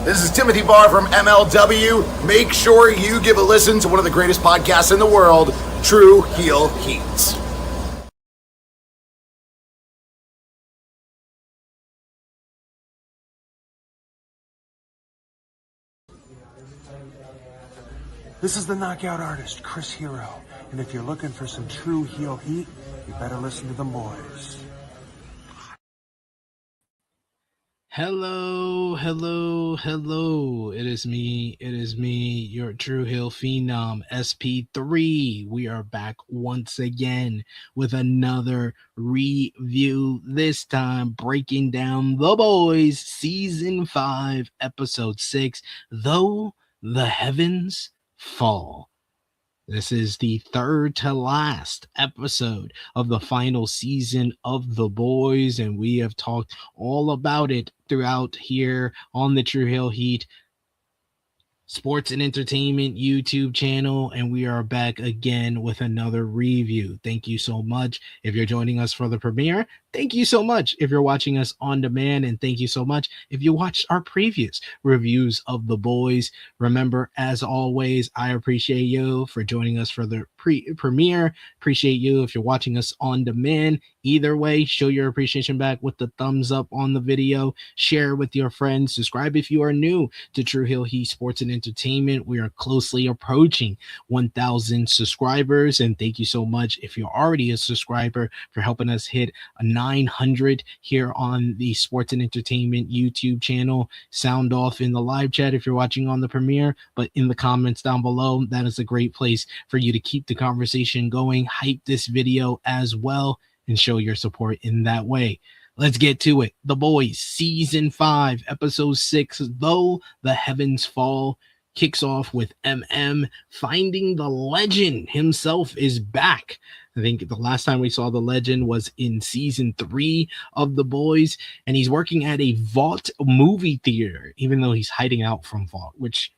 This is Timothy Barr from MLW. Make sure you give a listen to one of the greatest podcasts in the world, True Heel Heat. This is the knockout artist, Chris Hero. And if you're looking for some true heel heat, you better listen to them boys. Hello. It is me, your True Hill Phenom, SP3. We are back once again with another review, this time breaking down The Boys, Season 5, Episode 6, Though the Heavens Fall. This is the third to last episode of the final season of The Boys, and we have talked all about it throughout here on the True Hill Heat Sports and Entertainment YouTube channel, and we are back again with another review. Thank you so much if you're joining us for the premiere. Thank you so much if you're watching us on demand, and thank you so much if you watched our previous reviews of The Boys. Remember, as always, I appreciate you for joining us for the premiere. Appreciate you if you're watching us on demand. Either way, show your appreciation back with the thumbs up on the video. Share with your friends. Subscribe if you are new to True Hill Heat Sports and Entertainment. We are closely approaching 1,000 subscribers, and thank you so much if you're already a subscriber for helping us hit a 900 here on the Sports and Entertainment YouTube channel. Sound off in the live chat if you're watching on the premiere, but in the comments down below, that is a great place for you to keep the conversation going. Hype this video as well and show your support in that way. Let's get to it. The Boys, Season 5, Episode 6, Though the Heavens Fall, kicks off with finding the legend himself is back. I think the last time we saw the legend was in Season 3 of The Boys, and he's working at a Vault movie theater, even though he's hiding out from Vault, which,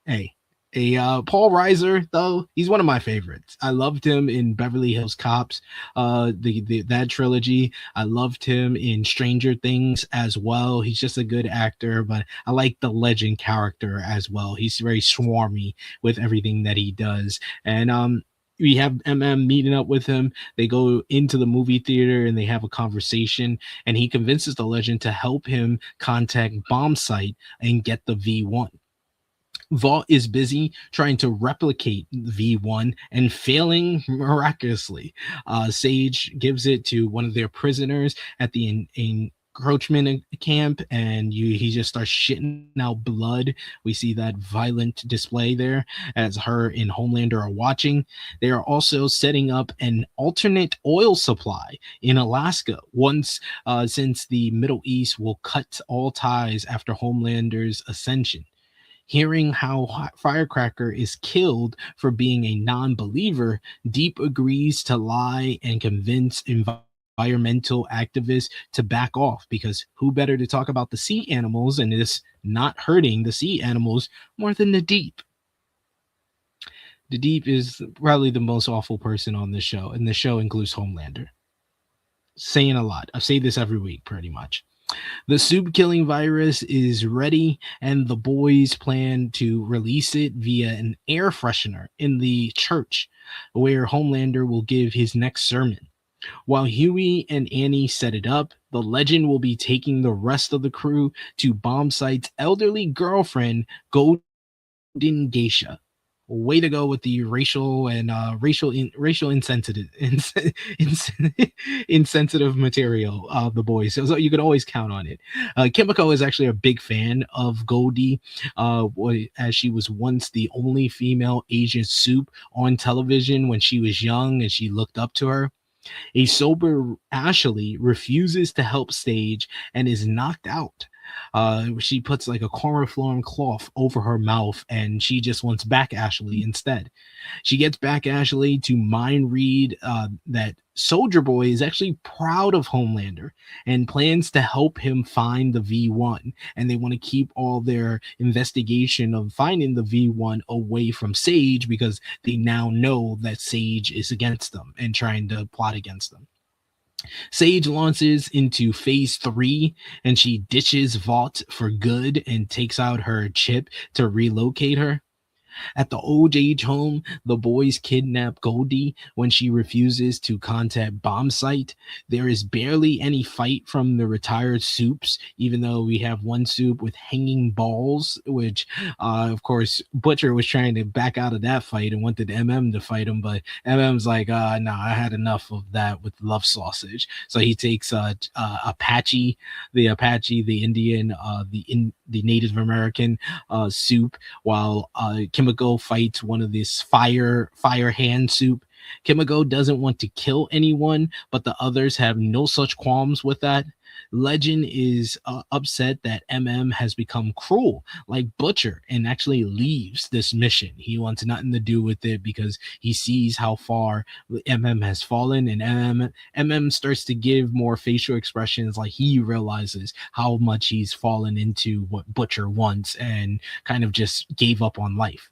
hey, Paul Reiser, though, he's one of my favorites. I loved him in Beverly Hills Cops, that trilogy. I loved him in Stranger Things as well. He's just a good actor, but I like the legend character as well. He's very swarmy with everything that he does. And we have meeting up with him. They go into the movie theater and they have a conversation, and he convinces the legend to help him contact Bomb Site and get the V1. Vault is busy trying to replicate V1 and failing miraculously. Sage gives it to one of their prisoners at the encroachment camp, and he just starts shitting out blood. We see that violent display there as her and Homelander are watching. They are also setting up an alternate oil supply in Alaska since the Middle East will cut all ties after Homelander's ascension. Hearing how Firecracker is killed for being a non-believer, Deep agrees to lie and convince environmental activists to back off, because who better to talk about the sea animals and this not hurting the sea animals more than the Deep? The Deep is probably the most awful person on the show, and the show includes Homelander. Saying a lot. I say this every week, pretty much. The soup-killing virus is ready, and the boys plan to release it via an air freshener in the church, where Homelander will give his next sermon. While Huey and Annie set it up, the legend will be taking the rest of the crew to Bomb Site's elderly girlfriend, Golden Geisha. Way to go with the racial insensitive insensitive material, The Boys. So you can always count on it. Kimiko is actually a big fan of Goldie, as she was once the only female Asian soup on television when she was young, and she looked up to her. A sober Ashley refuses to help Sage and is knocked out. She puts like a cornflower cloth over her mouth, and she just wants back Ashley instead. She gets back Ashley to mind read that Soldier Boy is actually proud of Homelander and plans to help him find the V1, and they want to keep all their investigation of finding the V1 away from Sage, because they now know that Sage is against them and trying to plot against them. Sage launches into phase 3 and she ditches Vought for good and takes out her chip to relocate her. At the old age home, the boys kidnap Goldie when she refuses to contact bomb site. There is barely any fight from the retired soups, even though we have one soup with hanging balls, which, of course, Butcher was trying to back out of that fight and wanted MM to fight him, but MM's like, no, I had enough of that with love sausage. So he takes Apache, the Indian, the Native American soup, while Kimiko fights one of this fire hand soup. Kimiko doesn't want to kill anyone, but the others have no such qualms with that. Legend is upset that MM has become cruel, like Butcher, and actually leaves this mission. He wants nothing to do with it because he sees how far MM has fallen, and MM starts to give more facial expressions, like he realizes how much he's fallen into what Butcher wants and kind of just gave up on life.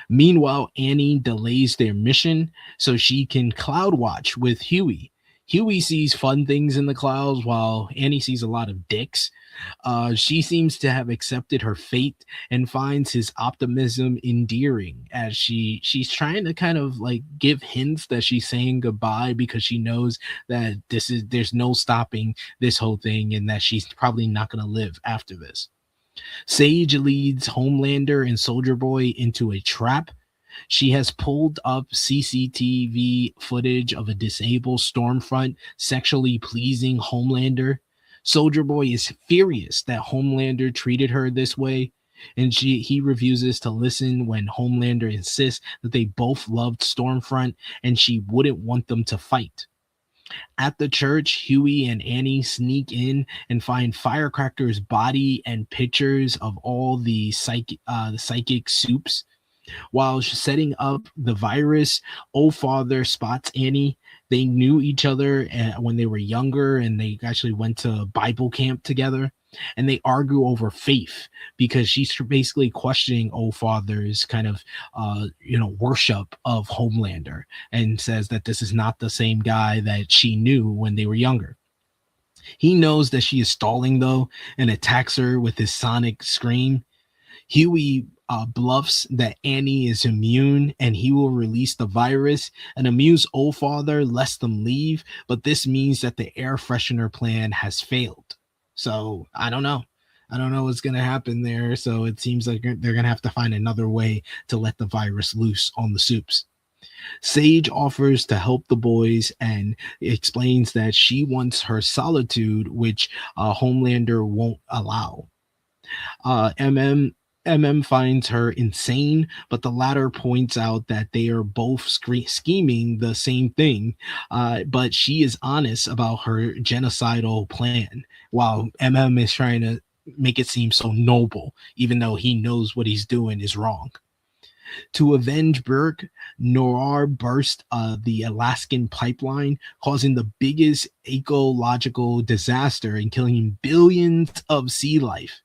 Meanwhile, Annie delays their mission so she can cloud watch with Huey. Huey sees fun things in the clouds while Annie sees a lot of dicks. She seems to have accepted her fate and finds his optimism endearing as she's trying to kind of like give hints that she's saying goodbye because she knows that there's no stopping this whole thing and that she's probably not going to live after this. Sage leads Homelander and Soldier Boy into a trap. She has pulled up CCTV footage of a disabled Stormfront sexually pleasing Homelander. Soldier Boy is furious that Homelander treated her this way, and he refuses to listen when Homelander insists that they both loved Stormfront and she wouldn't want them to fight. At the church, Huey and Annie sneak in and find Firecracker's body and pictures of all the psychic soups. While setting up the virus, Old Father spots Annie. They knew each other when they were younger, and they actually went to Bible camp together. And they argue over faith because she's basically questioning Old Father's kind of, worship of Homelander, and says that this is not the same guy that she knew when they were younger. He knows that she is stalling though and attacks her with his sonic scream. Huey bluffs that Annie is immune and he will release the virus and amuse Old Father, lest them leave. But this means that the air freshener plan has failed. So I don't know. I don't know what's going to happen there. So it seems like they're going to have to find another way to let the virus loose on the soups. Sage offers to help the boys and explains that she wants her solitude, which Homelander won't allow. MM finds her insane, but the latter points out that they are both scheming the same thing, but she is honest about her genocidal plan, while MM is trying to make it seem so noble, even though he knows what he's doing is wrong. To avenge Burke, Noir burst the Alaskan pipeline, causing the biggest ecological disaster and killing billions of sea life.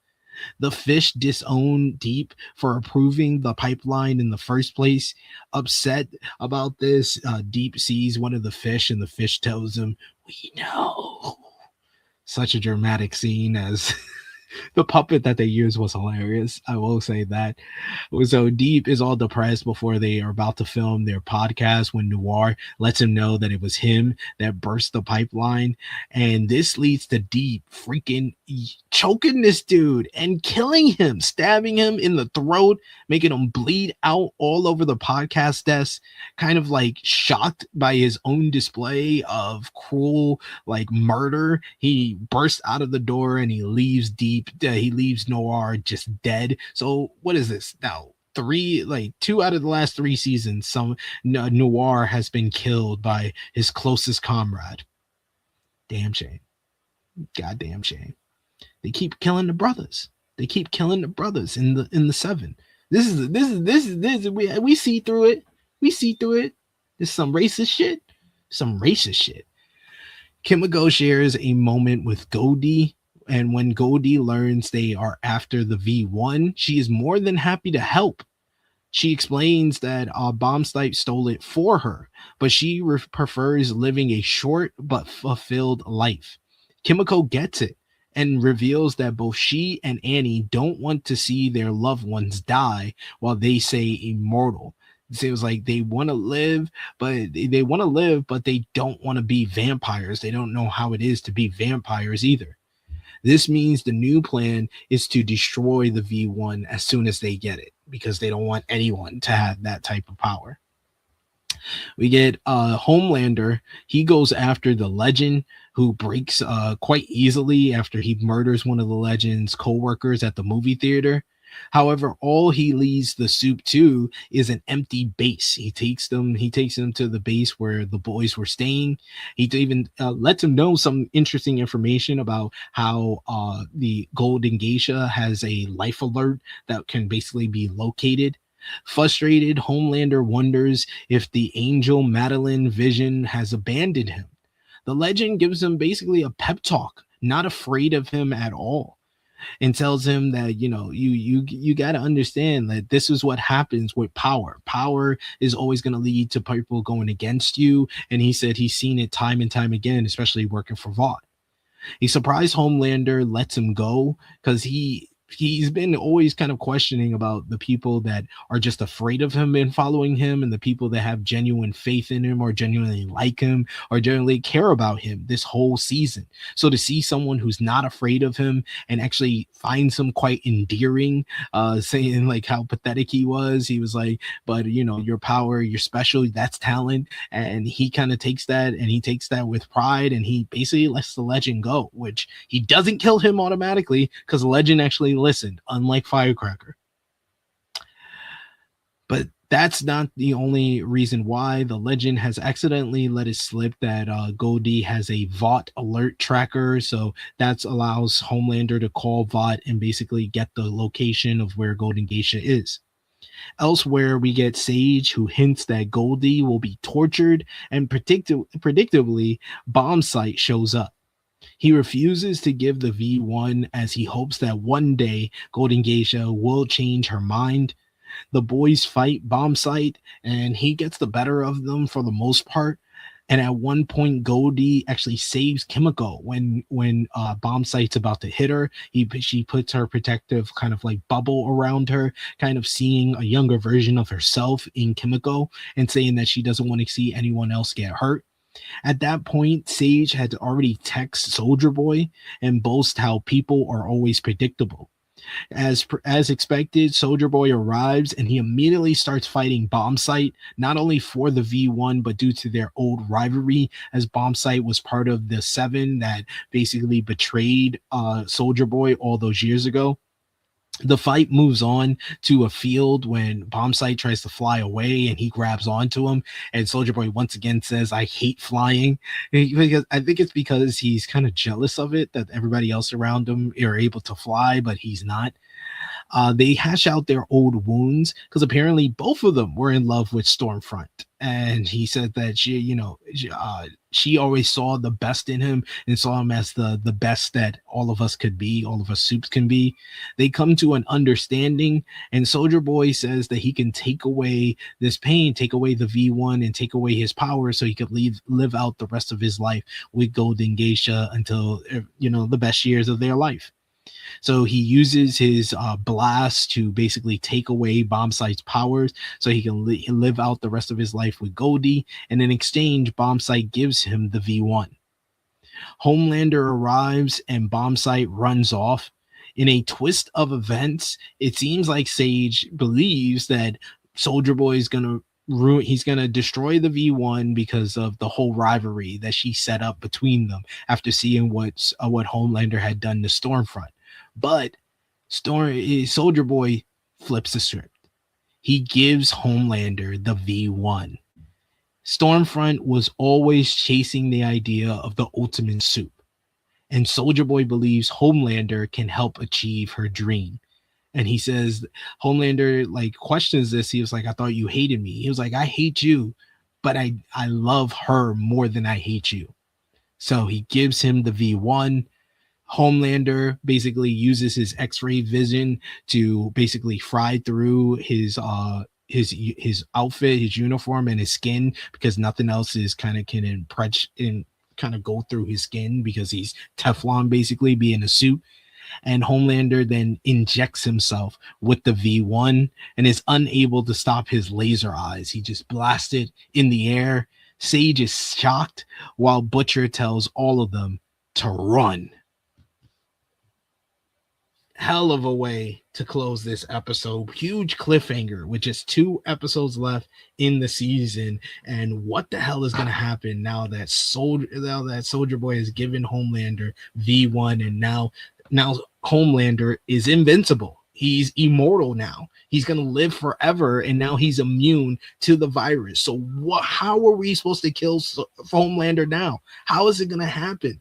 The fish disown Deep for approving the pipeline in the first place. Upset about this, Deep sees one of the fish and the fish tells him, "We know." Such a dramatic scene as the puppet that they used was hilarious. I will say that. So Deep is all depressed before they are about to film their podcast when Noir lets him know that it was him that burst the pipeline. And this leads to Deep freaking choking this dude and killing him, stabbing him in the throat, making him bleed out all over the podcast desk, kind of like shocked by his own display of cruel like murder. He bursts out of the door and he leaves Deep. He leaves Noir just dead. So what is this now? 2 out of the last 3 seasons, Noir has been killed by his closest comrade. Damn shame. Goddamn shame. They keep killing the brothers. They keep killing the brothers in the 7. This is we see through it. We see through it. This is some racist shit. Some racist shit. Kimiko shares a moment with Goldie, and when Goldie learns they are after the V1, she is more than happy to help. She explains that Bombstipe stole it for her, but she prefers living a short but fulfilled life. Kimiko gets it and reveals that both she and Annie don't want to see their loved ones die while they say immortal. So it was like they want to live, but they want to live, but they don't want to be vampires. They don't know how it is to be vampires either. This means the new plan is to destroy the V1 as soon as they get it because they don't want anyone to have that type of power. We get Homelander. He goes after the Legend, who breaks quite easily after he murders one of the Legend's co-workers at the movie theater. However, all he leads the soup to is an empty base. He takes them to the base where the boys were staying. He even lets them know some interesting information about how the Golden Geisha has a life alert that can basically be located. Frustrated, Homelander wonders if the angel Madeline Vision has abandoned him. The Legend gives him basically a pep talk, not afraid of him at all, and tells him that you got to understand that this is what happens with power. Power is always going to lead to people going against you, and he said he's seen it time and time again, especially working for Vought. A surprised Homelander lets him go because he's been always kind of questioning about the people that are just afraid of him and following him, and the people that have genuine faith in him or genuinely like him or genuinely care about him this whole season. So to see someone who's not afraid of him and actually finds him quite endearing, saying like how pathetic he was like, but your power, you're special, that's talent. And he kind of takes that, and he takes that with pride, and he basically lets the Legend go, which he doesn't kill him automatically because the Legend actually listened, unlike Firecracker. But that's not the only reason why. The Legend has accidentally let it slip that Goldie has a Vought alert tracker, so that allows Homelander to call Vought and basically get the location of where Golden Geisha is. Elsewhere, we get Sage, who hints that Goldie will be tortured, and predictably, Bombsight shows up. He refuses to give the V1 as he hopes that one day Golden Geisha will change her mind. The boys fight Bombsight, and he gets the better of them for the most part. And at one point, Goldie actually saves Kimiko when Bombsight's about to hit her. She puts her protective kind of like bubble around her, kind of seeing a younger version of herself in Kimiko and saying that she doesn't want to see anyone else get hurt. At that point, Sage had already texted Soldier Boy and boast how people are always predictable. As expected, Soldier Boy arrives and he immediately starts fighting Bombsight, not only for the V1, but due to their old rivalry, as Bombsight was part of the Seven that basically betrayed Soldier Boy all those years ago. The fight moves on to a field when Bombsight tries to fly away and he grabs onto him, and Soldier Boy once again says, "I hate flying," because I think it's because he's kind of jealous of it that everybody else around him are able to fly, but he's not. They hash out their old wounds because apparently both of them were in love with Stormfront. And he said that she always saw the best in him and saw him as the best that all of us could be, all of us soups can be. They come to an understanding, and Soldier Boy says that he can take away this pain, take away the V1, and take away his power so he could live out the rest of his life with Golden Geisha until, the best years of their life. So he uses his blast to basically take away Bombsight's powers so he can live out the rest of his life with Goldie. And in exchange, Bombsight gives him the V1. Homelander arrives and Bombsight runs off. In a twist of events, it seems like Sage believes that Soldier Boy is going to he's going to destroy the V1 because of the whole rivalry that she set up between them after seeing what Homelander had done to Stormfront. But Soldier Boy flips the script. He gives Homelander the V1. Stormfront was always chasing the idea of the ultimate soup, and Soldier Boy believes Homelander can help achieve her dream. And he says, Homelander questions this. He was like, "I thought you hated me." He was like, "I hate you, but I love her more than I hate you." So he gives him the V1. Homelander basically uses his X-ray vision to basically fry through his his outfit, his uniform, and his skin, because nothing else is kind of can impress and kind of go through his skin because he's Teflon basically, being a suit. And Homelander then injects himself with the V1 and is unable to stop his laser eyes. He just blasted in the air. Sage is shocked while Butcher tells all of them to run. Hell of a way to close this episode. Huge cliffhanger with just 2 episodes left in the season. And what the hell is going to happen now that Soldier Boy has given Homelander V1, and now Homelander is invincible. He's immortal now. He's going to live forever, and now he's immune to the virus. So how are we supposed to kill Homelander now? How is it going to happen?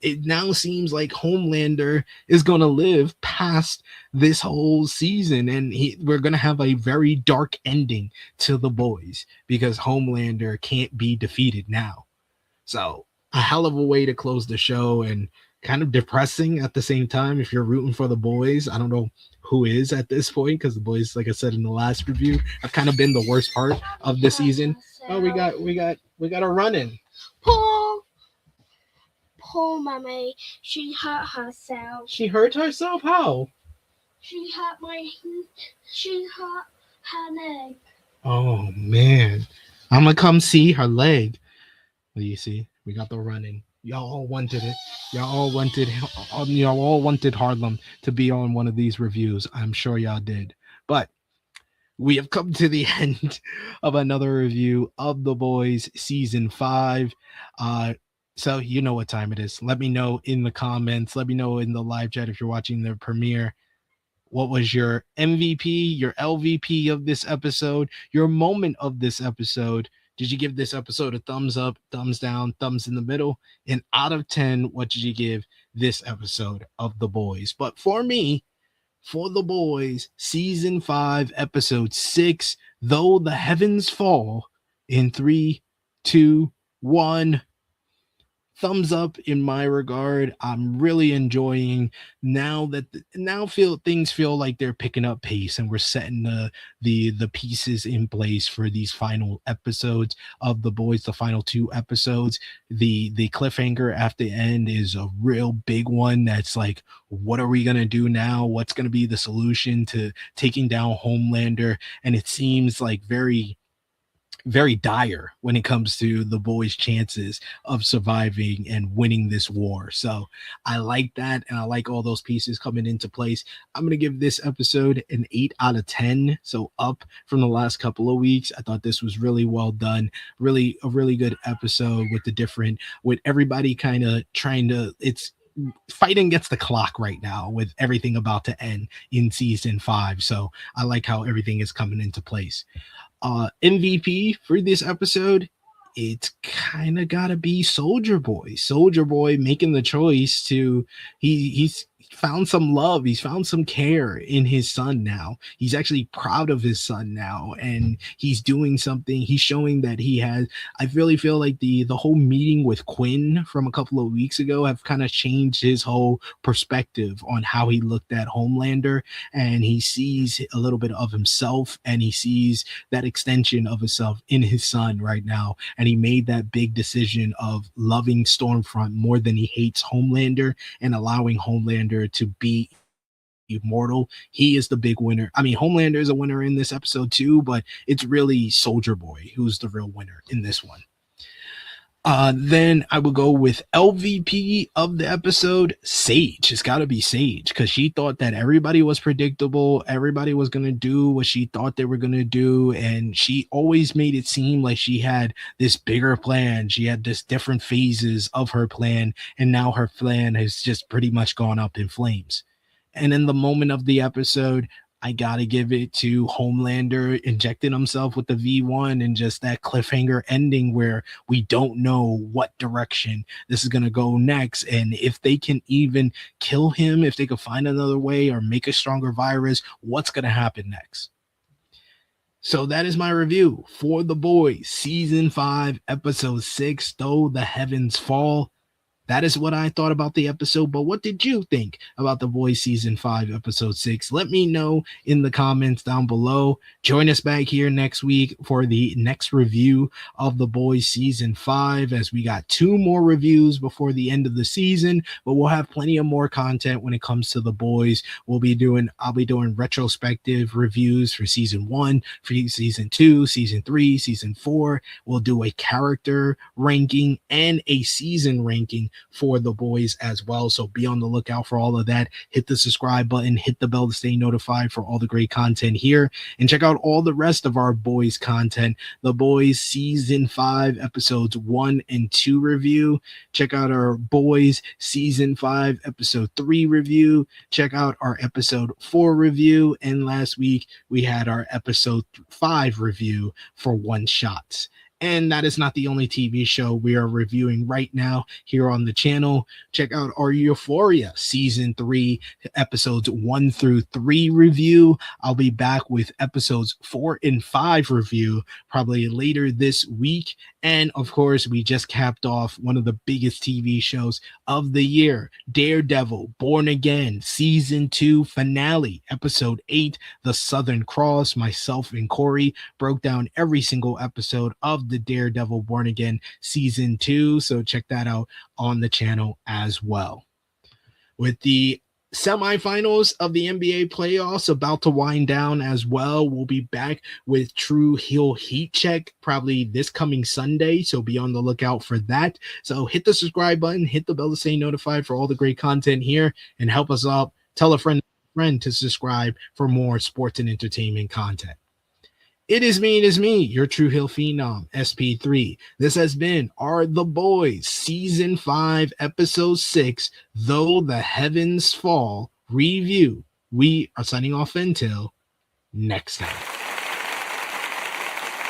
It now seems like Homelander is going to live past this whole season, and we're going to have a very dark ending to The Boys because Homelander can't be defeated now. So a hell of a way to close the show, and kind of depressing at the same time if you're rooting for The Boys. I don't know who is at this point, because The Boys, like I said in the last review, have kind of been the worst part of the season. Oh, we got a run-in. Poor mommy, she hurt herself. She hurt herself? How? She hurt her leg. Oh man, I'm gonna come see her leg. What do you see? We got the running. Y'all all wanted it. Y'all all wanted Harlem to be on one of these reviews. I'm sure y'all did. But we have come to the end of another review of The Boys season 5. So you know what time it is. Let me know in the comments. Let me know in the live chat if you're watching the premiere. What was your MVP, your LVP of this episode, your moment of this episode? Did you give this episode a thumbs up, thumbs down, thumbs in the middle? And out of 10, what did you give this episode of The Boys? But for me, for The Boys, season 5, episode 6, Though the Heavens Fall, in 3, 2, 1. Thumbs up in my regard. I'm really enjoying things feel like they're picking up pace, and we're setting the pieces in place for these final episodes of The Boys, the final 2 episodes. The cliffhanger at the end is a real big one. That's like, what are we gonna do now? What's gonna be the solution to taking down Homelander? And it seems like very dire when it comes to The Boys' chances of surviving and winning this war. So I like that, and I like all those pieces coming into place. I'm going to give this episode an 8 out of 10, so up from the last couple of weeks. I thought this was really well done, really a really good episode with everybody kind of trying to, it's fighting against the clock right now with everything about to end in season 5. So I like how everything is coming into place. MVP for this episode, it's kind of gotta be Soldier Boy making the choice to he's found some love, he's found some care in his son now. He's actually proud of his son now, and he's doing something. He's showing that he has. I really feel like the whole meeting with Quinn from a couple of weeks ago have kind of changed his whole perspective on how he looked at Homelander, and he sees a little bit of himself, and he sees that extension of himself in his son right now. And he made that big decision of loving Stormfront more than he hates Homelander, and allowing Homelander to be immortal. He is the big winner. I mean, Homelander is a winner in this episode too, but it's really Soldier Boy who's the real winner in this one. Then I will go with LVP of the episode, Sage. It's got to be Sage, because she thought that everybody was predictable. Everybody was going to do what she thought they were going to do. And she always made it seem like she had this bigger plan. She had this different phases of her plan. And now her plan has just pretty much gone up in flames. And in the moment of the episode, I gotta give it to Homelander injecting himself with the V1, and just that cliffhanger ending where we don't know what direction this is gonna go next, and if they can even kill him, if they can find another way or make a stronger virus, what's gonna happen next. So that is my review for The Boys season 5 episode 6, Though the Heavens Fall. That is what I thought about the episode. But what did you think about The Boys Season 5, Episode 6? Let me know in the comments down below. Join us back here next week for the next review of The Boys Season 5, as we got 2 more reviews before the end of the season, but we'll have plenty of more content when it comes to The Boys. I'll be doing retrospective reviews for Season 1, for Season 2, Season 3, Season 4. We'll do a character ranking and a season ranking for The Boys as well. So be on the lookout for all of that. Hit the subscribe button, hit the bell to stay notified for all the great content here, and check out all the rest of our Boys content. The Boys Season 5 Episodes 1 and 2 review. Check out our Boys Season 5 Episode 3 review. Check out our Episode 4 review. And last week we had our Episode 5 review for One Shots. And that is not the only TV show we are reviewing right now here on the channel. Check out our Euphoria Season 3, Episodes 1 through 3 review. I'll be back with Episodes 4 and 5 review probably later this week. And of course, we just capped off one of the biggest TV shows of the year, Daredevil, Born Again, Season 2 finale, Episode 8, The Southern Cross. Myself and Corey broke down every single episode of the Daredevil Born Again Season 2, so check that out on the channel as well. With the semifinals of the NBA playoffs about to wind down as well, we'll be back with True Heel Heat Check probably this coming Sunday, so be on the lookout for that. So hit the subscribe button, hit the bell to stay notified for all the great content here, and help us out. Tell a friend to subscribe for more sports and entertainment content. It is me, your True Heel Phenom, SP3. This has been our The Boys Season 5, Episode 6, Though the Heavens Fall review. We are signing off until next time.